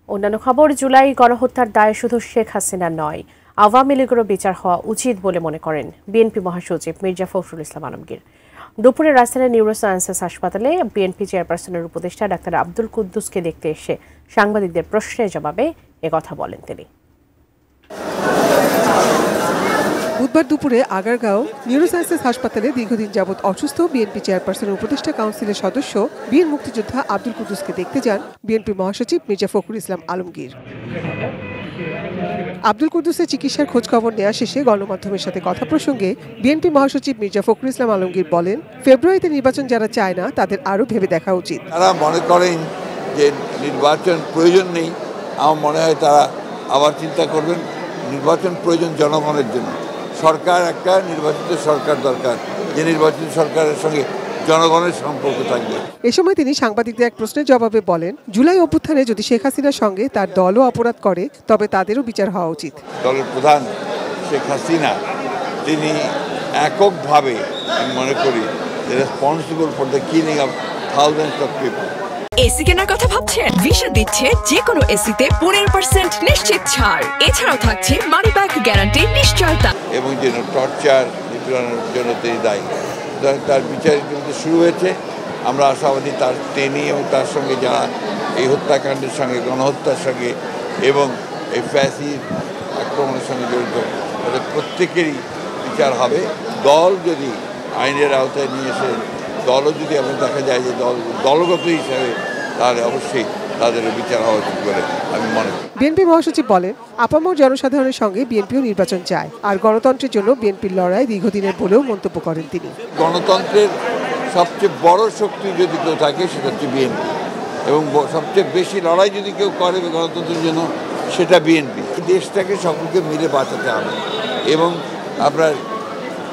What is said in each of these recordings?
অন্যান্য খবর, জুলাই গণহত্যার দায় শুধু শেখ হাসিনা নয়, আওয়ামী লীগেরও বিচার হওয়া উচিত বলে মনে করেন বিএনপি মহাসচিব মির্জা ফখরুল ইসলাম আলমগীর। দুপুরে রাজধানীর নিউরোসায়েন্সেস হাসপাতালে বিএনপি চেয়ারপারসনের উপদেষ্টা ডাক্তার আব্দুল কুদ্দুসকে দেখতে এসে সাংবাদিকদের প্রশ্নের জবাবে একথা বলেন তিনি। বুধবার দুপুরে আগারগাঁও নিউরোসায়েন্সেস হাসপাতালে দীর্ঘদিন যাবৎ অসুস্থ বিএনপি চেয়ারপারসনের উপদেষ্টা কাউন্সিলের সদস্য বীর মুক্তিযোদ্ধা আব্দুল কুদ্দুসকে দেখতে যান বিএনপি মহাসচিব মির্জা ফখরুল ইসলাম আলমগীর। আব্দুল কুদ্দুসের চিকিৎসার খোঁজখবর নেওয়া শেষে গণমাধ্যমের সাথে কথা প্রসঙ্গে বিএনপি মহাসচিব মির্জা ফখরুল ইসলাম আলমগীর বলেন, ফেব্রুয়ারিতে নির্বাচন যারা চায় না তাদের আরও ভেবে দেখা উচিত। তারা মনে করেন যে নির্বাচন প্রয়োজন নেই, আমার মনে হয় তারা আবার চিন্তা করবেন। নির্বাচন প্রয়োজন জনগণের জন্য। সরকার একটা নির্বাচিত সরকার দরকার, যে নির্বাচিত সরকারের সঙ্গে জনগণের সম্পর্ক থাকবে। এ সময় তিনি সাংবাদিকদের এক প্রশ্নের জবাবে বলেন, জুলাই অভ্যুত্থানে যদি শেখ হাসিনার সঙ্গে তার দলও অপরাধ করে তবে তাদেরও বিচার হওয়া উচিত। দলের প্রধান শেখ হাসিনা তিনি এককভাবে, আমি মনে করি, responsible for the killing of thousands of people. AC কেনার কথা ভাবছেন? ভিশন দিচ্ছে যে কোনো এসিতে 15% নিশ্চিত ছাড়। এছাড়াও থাকছে মানি ব্যাক গ্যারান্টি নিশ্চয়তা। এবং যেন টর্চার নিপীড়নের জন্য তিনি দায়ী, তার বিচার কিন্তু শুরু হয়েছে। আমরা আশাবাদী তার ট্রেনিং এবং তার সঙ্গে যারা এই হত্যাকাণ্ডের সঙ্গে, গণহত্যার সঙ্গে এবং এই ফ্যাসিড আক্রমণের সঙ্গে জড়িত তাদের প্রত্যেকেরই বিচার হবে। দল যদি আইনের আওতায় নিয়ে এসে দলও যদি এমন দেখা যায় যে দলগত হিসাবে, তাহলে অবশ্যই তাদেরও বিচার হওয়া উচিত বলে আমি মনে করি। বিএনপি মহাসচিব বলেন, আপামর জনসাধারণের সঙ্গে বিএনপিও নির্বাচন চায়, আর গণতন্ত্রের জন্য বিএনপির লড়াই দীর্ঘদিনের বলেও মন্তব্য করেন তিনি। গণতন্ত্রের সবচেয়ে বড় শক্তি যদি কেউ থাকে সেটা হচ্ছে বিএনপি, এবং সবচেয়ে বেশি লড়াই যদি কেউ করে গণতন্ত্রের জন্য সেটা বিএনপি। দেশটাকে সকলকে মিলে বাঁচাতে হবে, এবং আপনার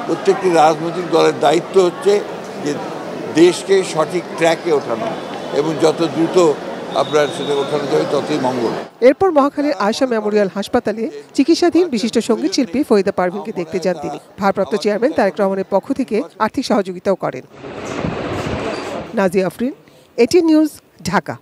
প্রত্যেকটি রাজনৈতিক দলের দায়িত্ব হচ্ছে যে দেশকে সঠিক ট্র্যাকে ওঠানো, এবং যত দ্রুত আপনার সেটা ওঠানো যাবে ততই মঙ্গল। এরপর মহাখালীর আয়েশা মেমোরিয়াল হাসপাতালে চিকিৎসাধীন বিশিষ্ট সঙ্গীত শিল্পী ফরিদা পারভিনকে দেখতে যান তিনি। ভারপ্রাপ্ত চেয়ারম্যান তারেক রহমানের পক্ষ থেকে আর্থিক সহযোগিতাও করেন। Nazia Afrin, ATN news, Dhaka.